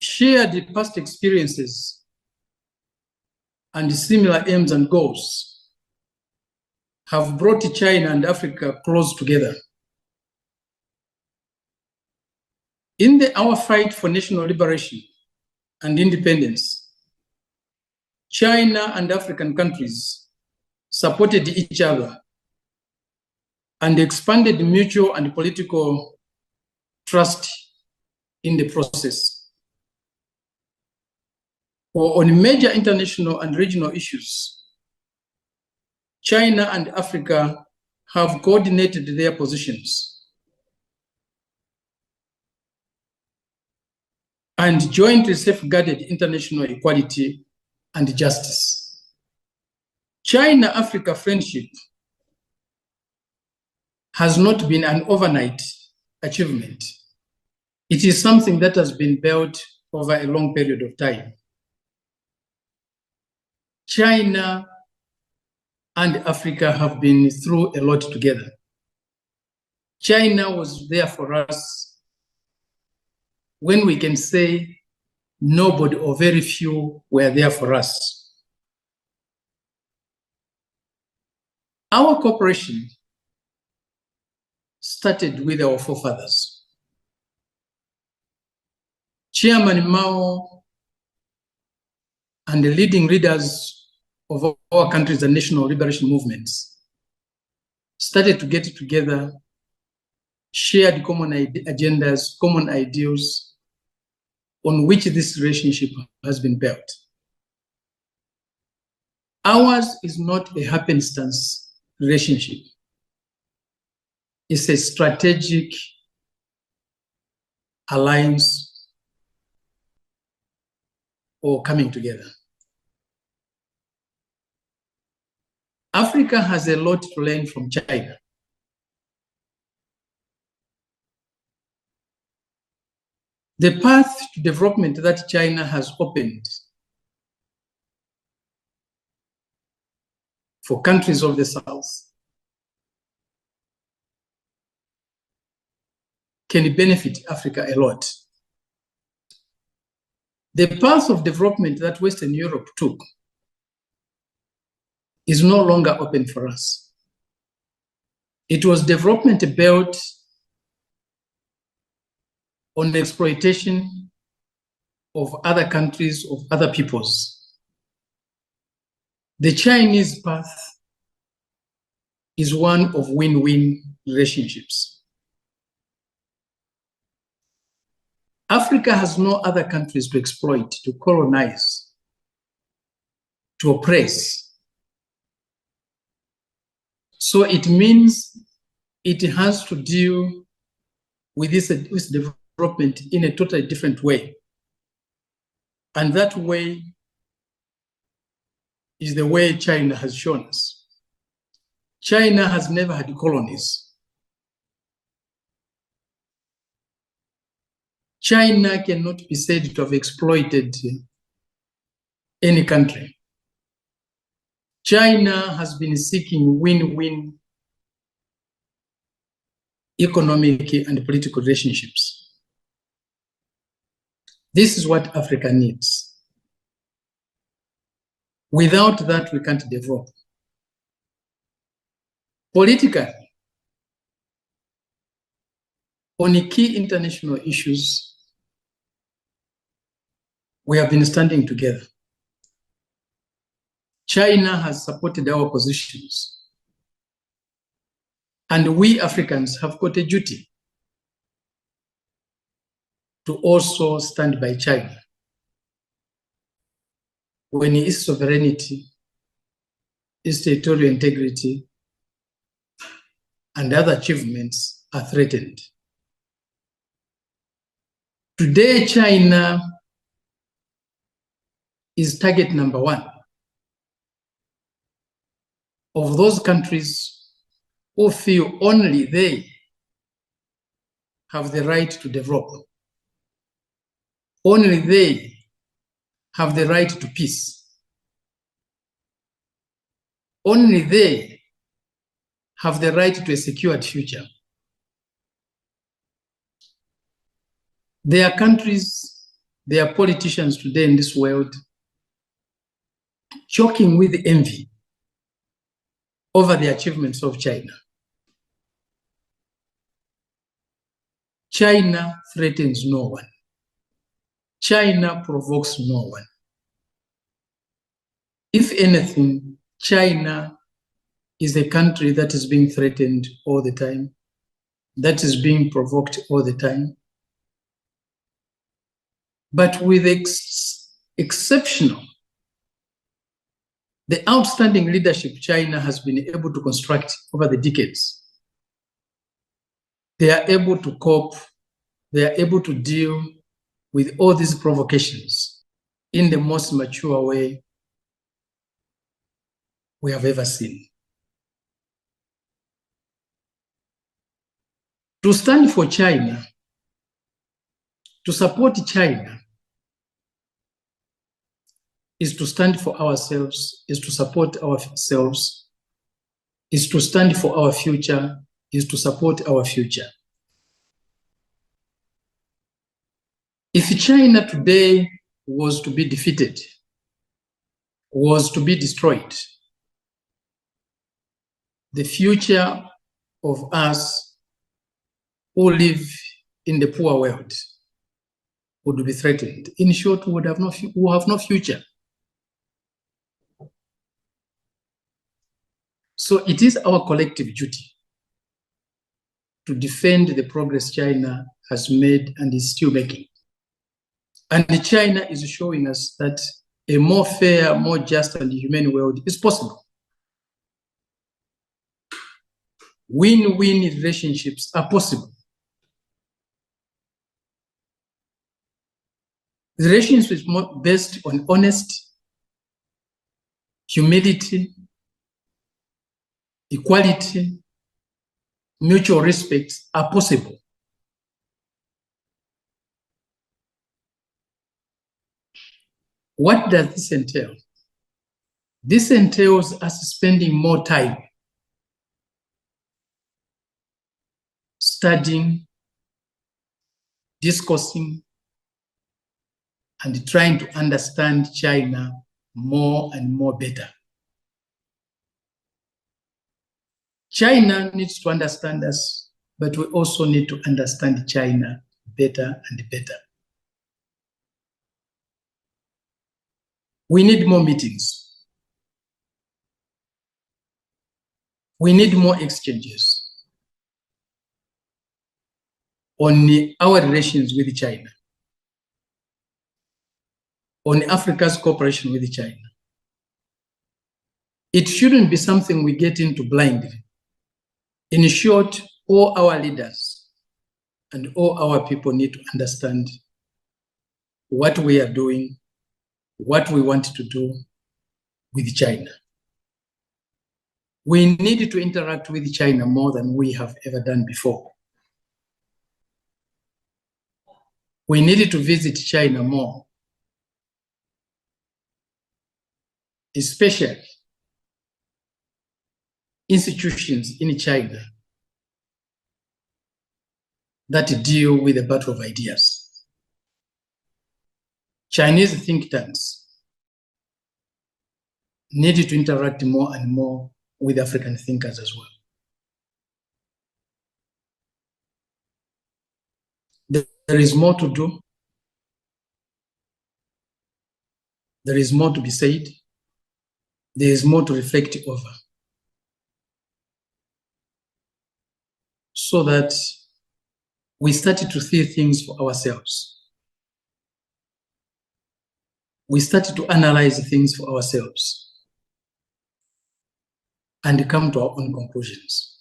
shared past experiences and similar aims and goals have brought China and Africa close together. In our fight for national liberation and independence, China and African countries supported each other and expanded mutual and political trust in the process. On major international and regional issues, China and Africa have coordinated their positions and jointly safeguarded international equality and justice. China-Africa friendship has not been an overnight achievement. It is something that has been built over a long period of time. China and Africa have been through a lot together. China was there for us when we can say nobody or very few were there for us. Our cooperation started with our forefathers. Chairman Mao and the leading leaders of our countries and national liberation movements started to get together, shared common agendas, common ideals on which this relationship has been built. Ours is not a happenstance relationship. It's a strategic alliance or coming together. Africa has a lot to learn from China. The path to development that China has opened for countries of the South can benefit Africa a lot. The path of development that Western Europe took is no longer open for us. It was development built on the exploitation of other countries, of other peoples. The Chinese path is one of win-win relationships. Africa has no other countries to exploit, to colonize, to oppress. So it means it has to deal with this development in a totally different way. And that way is the way China has shown us. China has never had colonies. China cannot be said to have exploited any country. China has been seeking win-win economic and political relationships. This is what Africa needs. Without that, we can't develop. Politically, on the key international issues, we have been standing together. China has supported our positions. And we Africans have got a duty to also stand by China when its sovereignty, its territorial integrity, and other achievements are threatened. Today, China is target number one of those countries who feel only they have the right to develop. Only they have the right to peace. Only they have the right to a secured future. There are countries there are politicians today in this world choking with envy over the achievements of China. China threatens no one. China provokes no one. If anything, China is a country that is being threatened all the time, that is being provoked all the time. But with exceptional, the outstanding leadership China has been able to construct over the decades, they are able to cope, they are able to deal with all these provocations in the most mature way we have ever seen. To stand for China, to support China, is to stand for ourselves, is to support ourselves, is to stand for our future, is to support our future. If China today was to be defeated, was to be destroyed, the future of us who live in the poor world would be threatened. In short, we have no future. So it is our collective duty to defend the progress China has made and is still making. And China is showing us that a more fair, more just and humane world is possible. Win-win relationships are possible. Relationships based on honesty, humility, equality, mutual respect are possible. What does this entail? This entails us spending more time studying, discussing, and trying to understand China more and more better. China needs to understand us, but we also need to understand China better and better. We need more meetings. We need more exchanges on our relations with China, on Africa's cooperation with China. It shouldn't be something we get into blindly. In short, all our leaders and all our people need to understand what we are doing, what we want to do with China. We need to interact with China more than we have ever done before. We need to visit China more, especially institutions in China that deal with the battle of ideas. Chinese think tanks need to interact more and more with African thinkers as well. There is more to do. There is more to be said. There is more to reflect over, so that we started to see things for ourselves. We started to analyze things for ourselves and come to our own conclusions.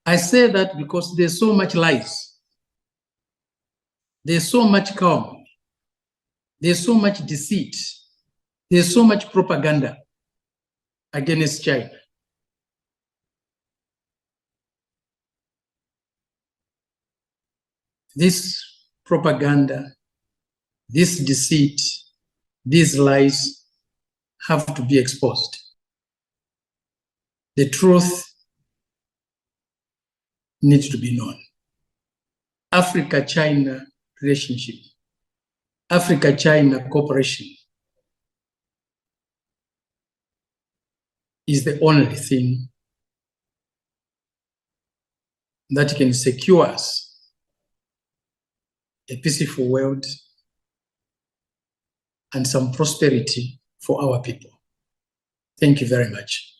I say that because there's so much lies. There's so much calm. There's so much deceit. There's so much propaganda against China. This propaganda, this deceit, these lies have to be exposed. The truth needs to be known. Africa-China relationship Africa-China cooperation is the only thing that can secure us a peaceful world and some prosperity for our people. Thank you very much.